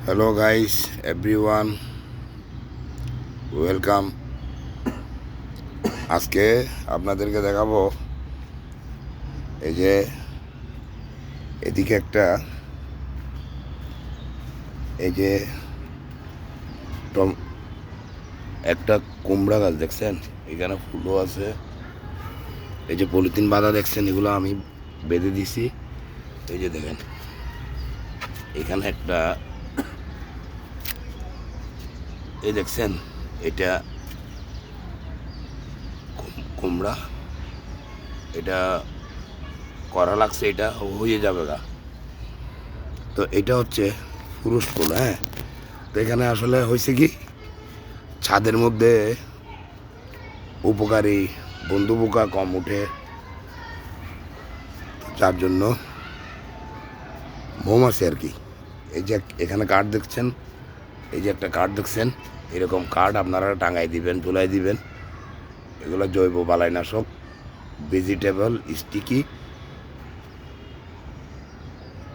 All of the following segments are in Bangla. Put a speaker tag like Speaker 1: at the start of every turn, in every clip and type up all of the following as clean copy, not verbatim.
Speaker 1: Hello guys, everyone, welcome. আজকে আপনাদেরকে দেখাবো এই যে এদিকে এই যে একটা কুমড়া গাছ দেখছেন, এখানে ফুলও আছে। এই যে পলিথিন বাঁধা দেখছেন, এগুলো আমি বেঁধে দিছি। এই যে দেখেন, এখানে এই দেখছেন, এটা কুমড়া, এটা করা লাগছে, এটা হয়ে যাবে গা। তো এটা হচ্ছে পুরুষ ফুল। হ্যাঁ, তো এখানে আসলে হয়েছে কি, ছাদের মধ্যে উপকারী বন্ধু পোকা কম উঠে, যার জন্য মৌমাছি আর কি। এই যে এখানে কাঠ দেখছেন, এই যে একটা কাঠ দেখছেন, এরকম কাঠ আপনারা টাঙাই দিবেন, ঝুলাই দিবেন। এগুলো জৈব বালাইনাশক, ভেজিটেবল স্টিকি।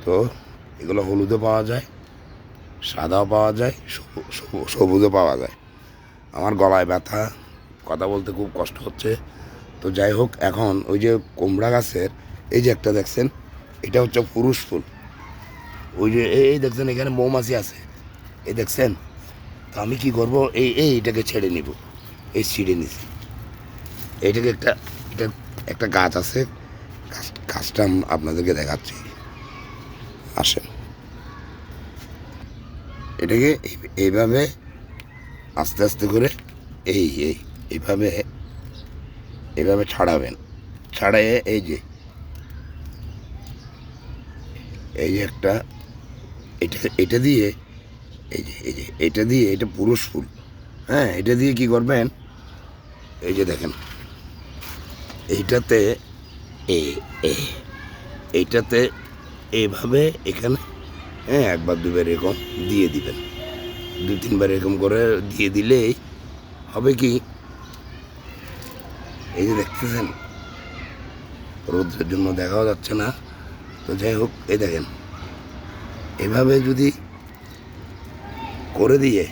Speaker 1: তো এগুলো হলুদও পাওয়া যায়, সাদাও পাওয়া যায়, সবুজও পাওয়া যায়। আমার গলায় ব্যথা, কথা বলতে খুব কষ্ট হচ্ছে। তো যাই হোক, এখন ওই যে কুমড়া গাছের এই যে একটা দেখছেন, এটা হচ্ছে পুরুষ ফুল। ওই যে এই দেখছেন, এখানে মৌমাছি আছে, এই দেখছেন। তো আমি কি করব, এইটাকে ছেড়ে নিব। এই ছিঁড়ে নিছি এইটাকে। এটা একটা গাছ আছে, গাছটা আপনাদেরকে দেখাচ্ছি, আসেন। এটাকে এইভাবে আস্তে আস্তে করে এই এই এইভাবে এইভাবে ছাড়াবেন। ছাড়াইয়ে এই যে একটা, এটা দিয়ে এটা দিয়ে, এটা পুরুষ ফুল। হ্যাঁ, এটা দিয়ে কি করবেন, এই যে দেখেন, এইটাতে এইটাতে এইভাবে এখানে, হ্যাঁ, একবার দুবার এরকম দিয়ে দিবেন, দুই তিনবার এরকম করে দিয়ে দিলেই হবে কি, এই যে দেখতেছেন, রোদ্রের জন্য দেখাও যাচ্ছে না। তো যাই হোক, এই দেখেন, এভাবে যদি করে দিয়ে,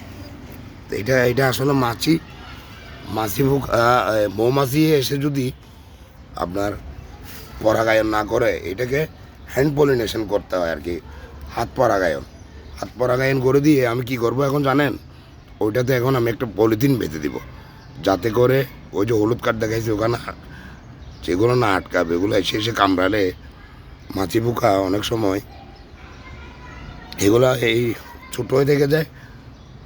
Speaker 1: তো এটা আসলে মৌমাছি এসে যদি আপনার পরাগায়ন না করে, এটাকে হ্যান্ড পলিনেশন করতে হয় আর কি, হাত পরাগায়ন করে দিয়ে আমি কি করব এখন জানেন, ওইটাতে এখন আমি একটা পলিথিন বেঁধে দিব, যাতে করে ওই যে হলুদ কাঠ দেখাইছে ওখানে যেগুলো না আটকাবে, এগুলো এসে কামড়ালে মাছি পোকা অনেক সময় এগুলো এই ছোটো হয়ে থেকে যায়,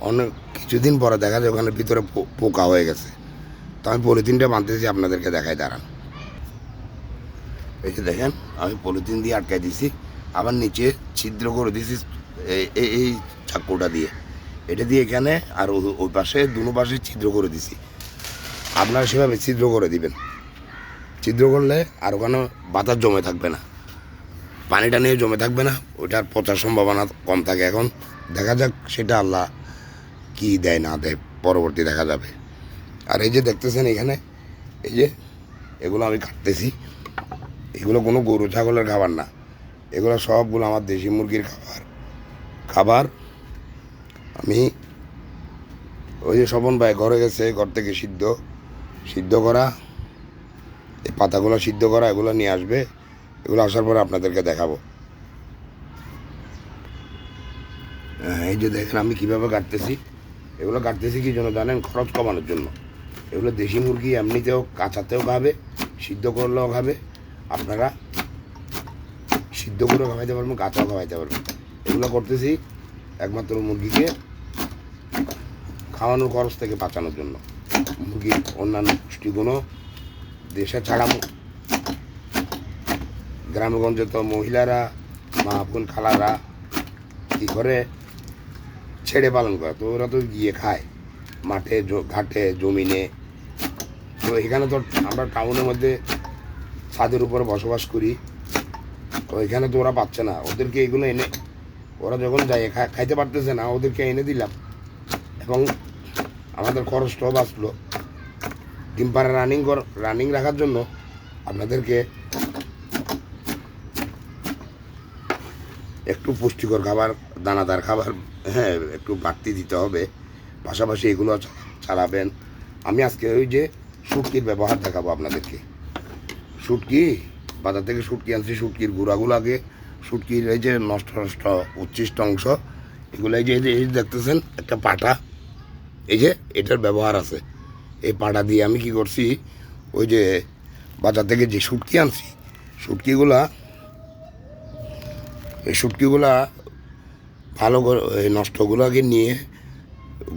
Speaker 1: অনেক কিছুদিন পরে দেখা যায় ওখানে ভিতরে পোকা হয়ে গেছে। তো আমি পলিথিনটা বাঁধতেছি, আপনাদেরকে দেখাই, দাঁড়ান। এই যে দেখেন, আমি পলিথিন দিয়ে আটকাই দিছি, আবার নিচে ছিদ্র করে দিছি এই চাকুটা দিয়ে, এটা দিয়ে এখানে আর ওই পাশে দুনো পাশে ছিদ্র করে দিছি। আপনারা সেভাবে ছিদ্র করে দিবেন। ছিদ্র করলে আর ওখানে বাতাস জমে থাকবে না, পানিটা নিয়ে জমে থাকবে না, ওইটার পচার সম্ভাবনা কম থাকে। এখন দেখা যাক সেটা আল্লাহ কি দেয় না দেয়, পরবর্তী দেখা যাবে। আর এই যে দেখতেছেন এখানে, এই যে এগুলো আমি কাটতেছি, এগুলো কোনো গরু ছাগলের খাবার না, এগুলো সবগুলো আমার দেশি মুরগির খাবার। আমি ওই যে স্বপন ভাই ঘরে গেছে, ঘর থেকে সিদ্ধ করা এই পাতাগুলো সিদ্ধ করা, এগুলো নিয়ে আসবে। এগুলো আসার পরে আপনাদেরকে দেখাবো। এই যে দেখেন আমি কীভাবে কাটতেছি, এগুলো কাটতেছি কি জন্য জানেন, খরচ কমানোর জন্য। এগুলো দেশি মুরগি এমনিতেও কাঁচাতেও খাবে, সিদ্ধ করলেও খাবে, আপনারা সিদ্ধ করেও খাওয়াইতে পারবেন, কাঁচাও খাওয়াইতে পারবেন। এগুলো করতেছি একমাত্র মুরগিকে খাওয়ানোর খরচ থেকে বাঁচানোর জন্য। মুরগির অন্যান্য পুষ্টিগুণও দেশে ছাড়া গ্রামেগঞ্জে তো মহিলারা, মা বোন খালারা কী করে ছেড়ে পালন করে, তো ওরা তো গিয়ে খায় মাঠে ঘাটে জমিনে। তো এখানে তো আমরা টাউনের মধ্যে ছাদের উপরে বসবাস করি, তো এখানে তো ওরা পাচ্ছে না, ওদেরকে এগুলো এনে, ওরা যখন যায় খাইতে পারতেছে না, ওদেরকে এনে দিলাম এবং আমাদের খরচটাও বাঁচলো। ডিম পাড়া রানিং রাখার জন্য আপনাদেরকে একটু পুষ্টিকর খাবার, দানাদার খাবার, হ্যাঁ, একটু বাড়তি দিতে হবে। পাশাপাশি এগুলো চালাবেন। আমি আজকে ওই যে শুটকির ব্যবহার দেখাবো আপনাদেরকে। শুটকি, বাজার থেকে শুটকি আনছি, শুটকির গুঁড়াগুলো আগে, শুটকির এই যে নষ্ট উচ্ছিষ্ট অংশ, এগুলো এই যে দেখতেছেন একটা পাটা, এই যে এটার ব্যবহার আছে। এই পাটা দিয়ে আমি কি করছি, ওই যে বাজার থেকে যে শুটকি আনছি, এই শুটকিগুলা ভালো করে এই নষ্টগুলোকে নিয়ে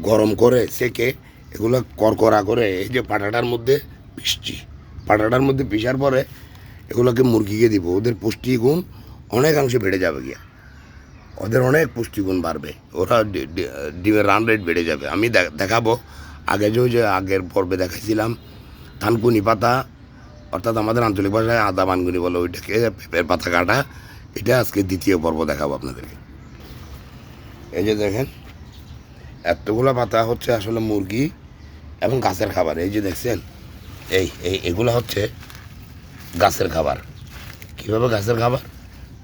Speaker 1: গরম করে সেকে এগুলো করকরা করে এই যে পাটাটার মধ্যে পিসছি। পাটাটার মধ্যে পিসার পরে এগুলোকে মুরগিকে দিব। ওদের পুষ্টিগুণ অনেকাংশে বেড়ে যাবে গিয়া, ওদের অনেক পুষ্টিগুণ বাড়বে, ওরা ডিমের রান রেট বেড়ে যাবে। আমি দেখাবো আগে যে আগের পর্বে দেখাইছিলাম থানকুনি পাতা, অর্থাৎ আমাদের আঞ্চলিক ভাষায় আদা মানগুনি বলে, ওইটাকে পেঁপের পাতা কাটা। এটা আজকে দ্বিতীয় পর্ব দেখাবো আপনাদেরকে। এই যে দেখেন এতগুলো পাতা হচ্ছে আসলে মুরগি এবং গাছের খাবার। এই যে দেখছেন এগুলো হচ্ছে গাছের খাবার। কীভাবে গাছের খাবার,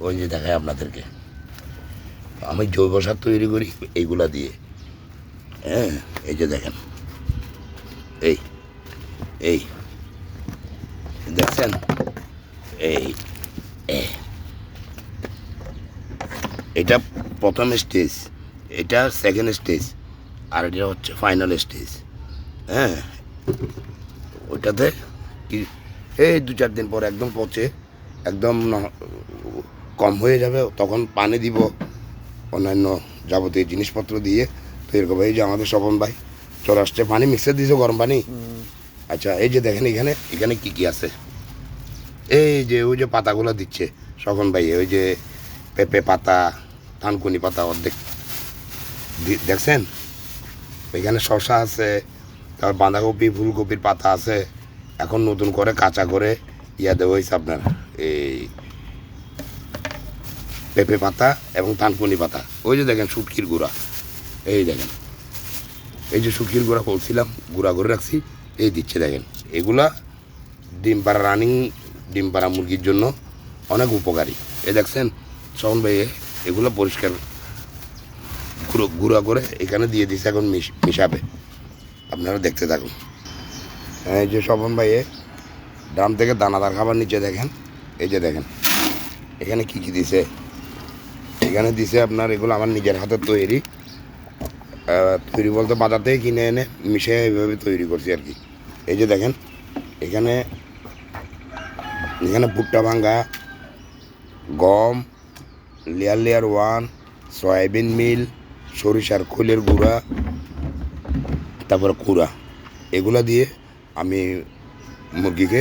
Speaker 1: ওই যে দেখায় আপনাদেরকে। আমি জৈব সার তৈরি করি এইগুলা দিয়ে। হ্যাঁ, এই যে দেখেন, এই এই দেখছেন, এটা প্রথম স্টেজ, এটা সেকেন্ড স্টেজ, আর এটা হচ্ছে ফাইনাল স্টেজ। হ্যাঁ, ওইটাতে কি এই 2-4 দিন পর একদম পচে একদম কম হয়ে যাবে, তখন পানি দিব, অন্যান্য যাবতীয় জিনিসপত্র দিয়ে তৈরি করবো। এই যে আমাদের স্বপন ভাই চলে আসছে, পানি মিক্সার দিয়েছে, গরম পানি। আচ্ছা, এই যে দেখেন এখানে কি কি আছে। এই যে ওই যে পাতাগুলো দিচ্ছে স্বপন ভাই, ওই যে পেঁপে পাতা, থানকুনি পাতা অর্ধেক দেখছেন। এখানে শসা আছে, তারপর বাঁধাকপি, ফুলকপির পাতা আছে। এখন নতুন করে কাঁচা করে দেওয়া হয়েছে আপনার এই পেঁপে পাতা এবং থানকুনি পাতা। ওই যে দেখেন শুটকির গুঁড়া, এই দেখেন, এই যে শুটকির গুঁড়া বলছিলাম, গুঁড়া করে রাখছি, এই দিচ্ছে দেখেন। এগুলা ডিম পাড়া ডিম পাড়া মুরগির জন্য অনেক উপকারী। এই দেখছেন স্বপন ভাই, এগুলো পরিষ্কার গুঁড়া করে এখানে দিয়ে দিচ্ছে, এখন মিশাবে। আপনারা দেখতে থাকুন। এই যে স্বপন ভাই ড্রাম থেকে দানাদার খাবার নিচে দেখেন, এই যে দেখেন এখানে কি কি দিছে। এখানে দিছে আপনার, এগুলো আমার নিজের হাতে তৈরি বলতে বাজার থেকে কিনে এনে মিশিয়ে এইভাবে তৈরি করছি আর কি। এই যে দেখেন এখানে ভুট্টা ভাঙ্গা, গম, লেয়ার 1, সয়াবিন মিল, সরিষার খোলের গুঁড়া, তারপরে কুড়া, এগুলা দিয়ে আমি মুরগিকে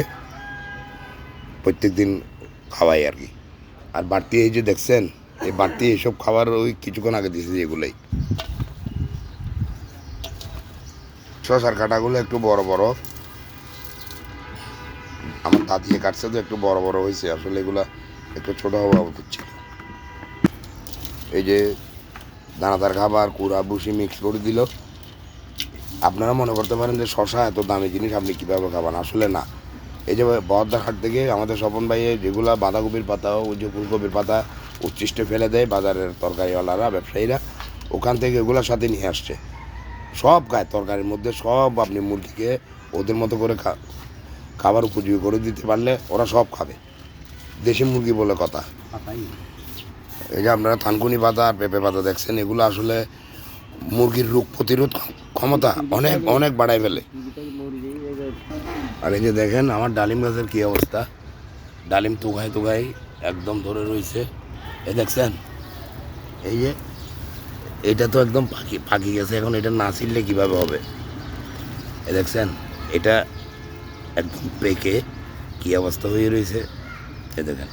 Speaker 1: প্রত্যেক দিন খাওয়াই আর কি। আর বাড়তি এই যে দেখছেন, এই বাড়তি এইসব খাবার ওই কিছুক্ষণ আগে দিয়েছে এগুলোই। শশার কাটাগুলো একটু বড় বড়, আমার দাদিয়ে কাটছে তো একটু বড় বড় হয়েছে, আসলে এগুলা একটু ছোটো হওয়া উচিত ছিল। এই যে দানাদার খাবার, কুড়া ভুসি মিক্স করে দিল। আপনারা মনে করতে পারেন যে শশা এত দামি জিনিস আপনি কীভাবে খাবেন, আসলে না। এই যে বহদ্দার হাট থেকে আমাদের স্বপন ভাইয়ে যেগুলো বাঁধাকপির পাতা, ওই যে ফুলকপির পাতা উচ্ছিষ্টে ফেলে দেয় বাজারের তরকারিওয়ালারা, ব্যবসায়ীরা, ওখান থেকে এগুলোর সাথে নিয়ে আসছে। সব খায় তরকারির মধ্যে, সব আপনি মুরগিকে ওদের মতো করে খাবার উপযোগী করে দিতে পারলে ওরা সব খাবে। দেশি মুরগি বলে কথা। এই যে আপনারা থানকুনি পাতা আর পেঁপে পাতা দেখছেন, এগুলো আসলে মুরগির রোগ প্রতিরোধ ক্ষমতা অনেক অনেক বাড়ায় ফেলে। আর এই যে দেখেন আমার ডালিম গাছের কী অবস্থা, ডালিম তুগাই একদম ধরে রয়েছে। এই দেখছেন, এই যে এটা তো একদম পাকি গেছে, এখন এটা না ছিললে কীভাবে হবে। এই দেখছেন এটা একদম পেকে কী অবস্থা হয়ে রয়েছে, এই দেখেন।